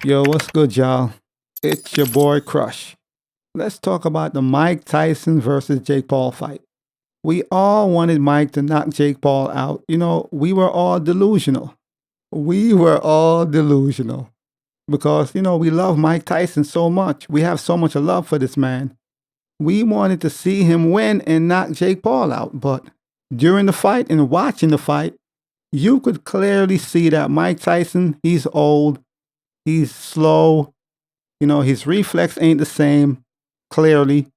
Yo, what's good, y'all? It's your boy Crush. Let's talk about the Mike Tyson versus Jake Paul fight. We all wanted Mike to knock Jake Paul out. We were all delusional. We were all delusional because, we love Mike Tyson so much. We have so much love for this man. We wanted to see him win and knock Jake Paul out. But during the fight and watching the fight, you could clearly see that Mike Tyson, he's old, he's slow. His reflex ain't the same, clearly.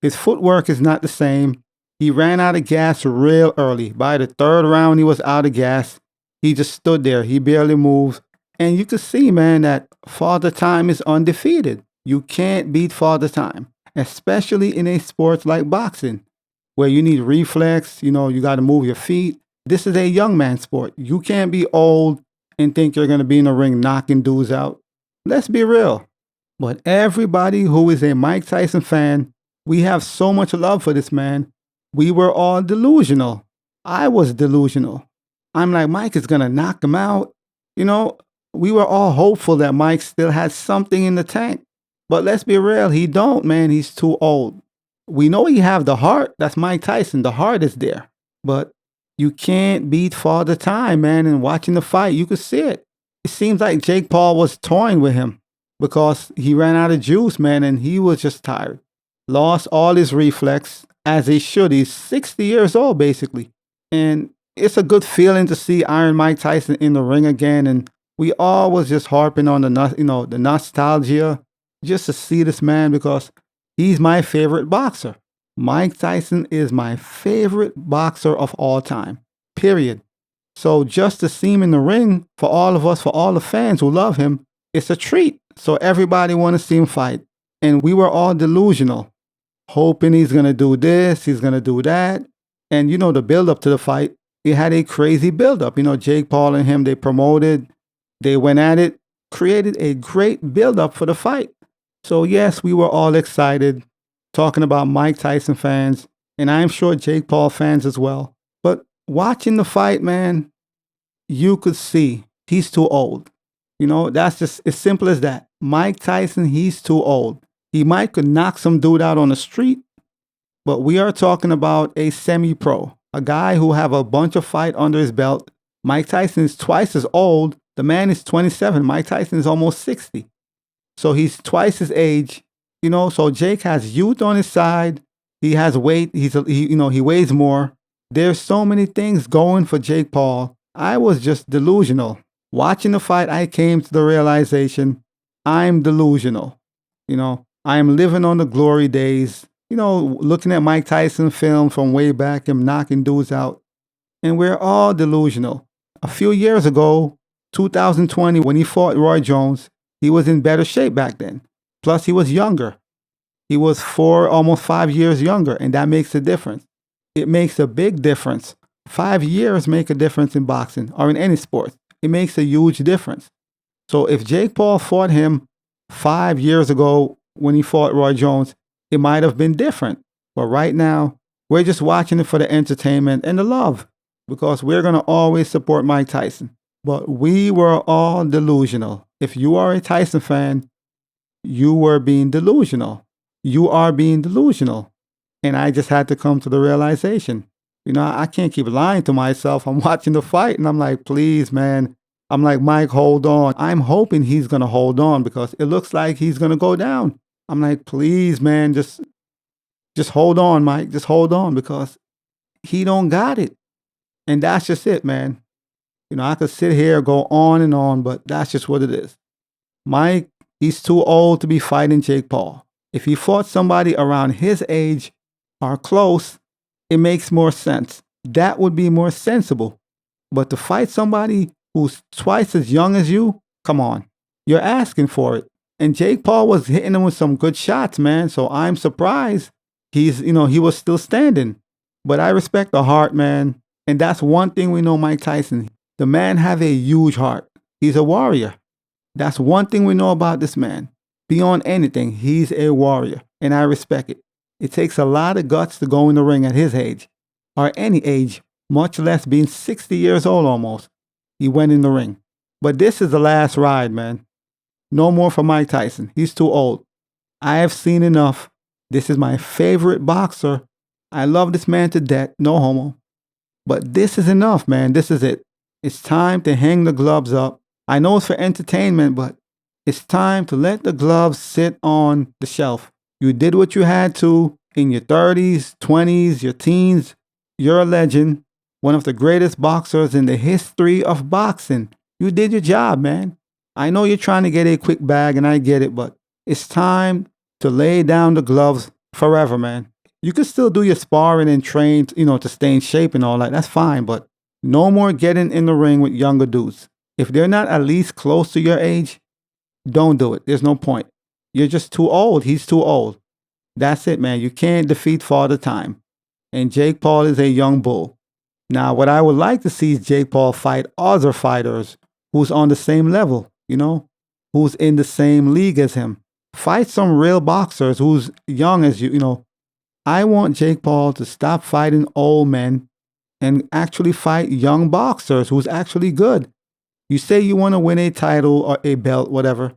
His footwork is not the same. He ran out of gas real early. By the third round, he was out of gas. He just stood there. He barely moved. And you could see, man, that Father Time is undefeated. You can't beat Father Time, especially in a sport like boxing, where you need reflex. You got to move your feet. This is a young man sport. You can't be old and think you're going to be in the ring knocking dudes out. Let's be real. But everybody who is a Mike Tyson fan, we have so much love for this man. We were all delusional. I was delusional. I'm like, Mike is going to knock him out. We were all hopeful that Mike still had something in the tank. But let's be real, he don't, man. He's too old. We know he have the heart. That's Mike Tyson. The heart is there. But you can't beat Father Time, man. And watching the fight, you could see it. It seems like Jake Paul was toying with him because he ran out of juice, man, and he was just tired. Lost all his reflex, as he should. He's 60 years old, basically. And it's a good feeling to see Iron Mike Tyson in the ring again. And we all was just harping on the nostalgia just to see this man because he's my favorite boxer. Mike Tyson is my favorite boxer of all time, period. So just to see him in the ring, for all of us, for all the fans who love him, it's a treat. So everybody want to see him fight. And we were all delusional, hoping he's going to do this, he's going to do that. And the build-up to the fight, it had a crazy build-up. Jake Paul and him, they promoted, they went at it, created a great build-up for the fight. So yes, we were all excited, talking about Mike Tyson fans, and I'm sure Jake Paul fans as well. But watching the fight, man, you could see he's too old. That's just as simple as that. Mike Tyson, he's too old. He might could knock some dude out on the street, but we are talking about a semi-pro, a guy who have a bunch of fight under his belt. Mike Tyson is twice as old. The man is 27. Mike Tyson is almost 60. So he's twice his age. So Jake has youth on his side. He has weight. He weighs more. There's so many things going for Jake Paul. I was just delusional. Watching the fight, I came to the realization I'm delusional. I am living on the glory days. Looking at Mike Tyson film from way back, him knocking dudes out. And we're all delusional. A few years ago, 2020, when he fought Roy Jones, he was in better shape back then. Plus, he was younger. He was almost 5 years younger, and that makes a difference. It makes a big difference. 5 years make a difference in boxing or in any sport. It makes a huge difference. So if Jake Paul fought him 5 years ago when he fought Roy Jones, it might have been different. But right now, we're just watching it for the entertainment and the love because we're going to always support Mike Tyson. But we were all delusional. If you are a Tyson fan, you were being delusional. You are being delusional. And I just had to come to the realization. I can't keep lying to myself. I'm watching the fight and I'm like, please, man. I'm like, Mike, hold on. I'm hoping he's going to hold on because it looks like he's going to go down. I'm like, please, man, just hold on, Mike. Just hold on because he don't got it. And that's just it, man. I could sit here, go on and on, but that's just what it is. Mike, he's too old to be fighting Jake Paul. If he fought somebody around his age or close, it makes more sense. That would be more sensible. But to fight somebody who's twice as young as you, come on. You're asking for it. And Jake Paul was hitting him with some good shots, man. So I'm surprised he was still standing. But I respect the heart, man. And that's one thing we know Mike Tyson. The man have a huge heart. He's a warrior. That's one thing we know about this man. Beyond anything, he's a warrior. And I respect it. It takes a lot of guts to go in the ring at his age, or any age, much less being 60 years old almost. He went in the ring. But this is the last ride, man. No more for Mike Tyson. He's too old. I have seen enough. This is my favorite boxer. I love this man to death. No homo. But this is enough, man. This is it. It's time to hang the gloves up. I know it's for entertainment, but it's time to let the gloves sit on the shelf. You did what you had to in your 30s, 20s, your teens. You're a legend, one of the greatest boxers in the history of boxing. You did your job, man. I know you're trying to get a quick bag, and I get it, but it's time to lay down the gloves forever, man. You can still do your sparring and train, to stay in shape and all that. That's fine, but no more getting in the ring with younger dudes. If they're not at least close to your age, don't do it. There's no point. You're just too old. He's too old. That's it, man. You can't defeat Father Time. And Jake Paul is a young bull. Now, what I would like to see is Jake Paul fight other fighters who's on the same level, who's in the same league as him. Fight some real boxers who's young as you. I want Jake Paul to stop fighting old men and actually fight young boxers who's actually good. You say you want to win a title or a belt, whatever.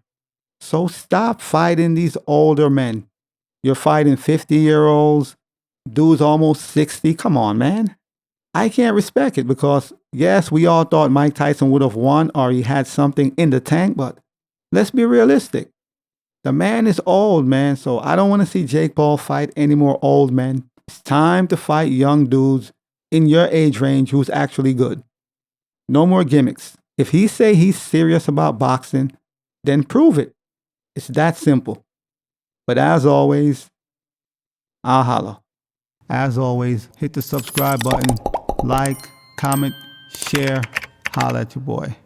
So stop fighting these older men. You're fighting 50-year-olds, dudes almost 60. Come on, man. I can't respect it because, yes, we all thought Mike Tyson would have won or he had something in the tank, but let's be realistic. The man is old, man, so I don't want to see Jake Paul fight any more old men. It's time to fight young dudes in your age range who's actually good. No more gimmicks. If he say he's serious about boxing, then prove it. It's that simple. But as always, I'll holla. As always, hit the subscribe button, like, comment, share, holla at your boy.